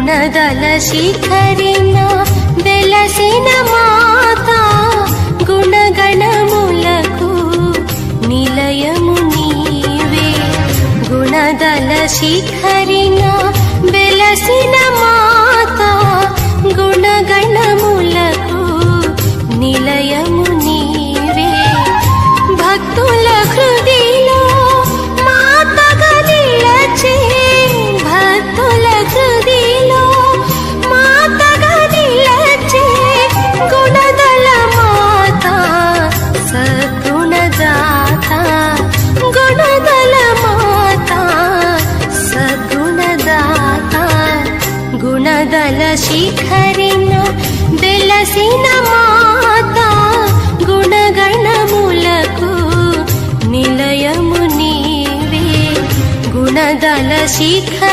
గుణదల శిఖరిన వెలసిన మాత గుణగణములకు నిలయము నీవే. గుణదల శిఖరిన వెలసిన మాత గుణగణములకు నిలయము నీవే. భక్తుల హృదయలో మాతగా నిలచే, భక్తుల హృదయలో మాతగా నిలచే గుణదల మాత సద్గుణదాత. గుణదల మాత సద్గుణదాత. గుణదల శిఖరిన వెలసిన మాత గుణగణములకు నిలయము నీవే. గుణదల శిఖరి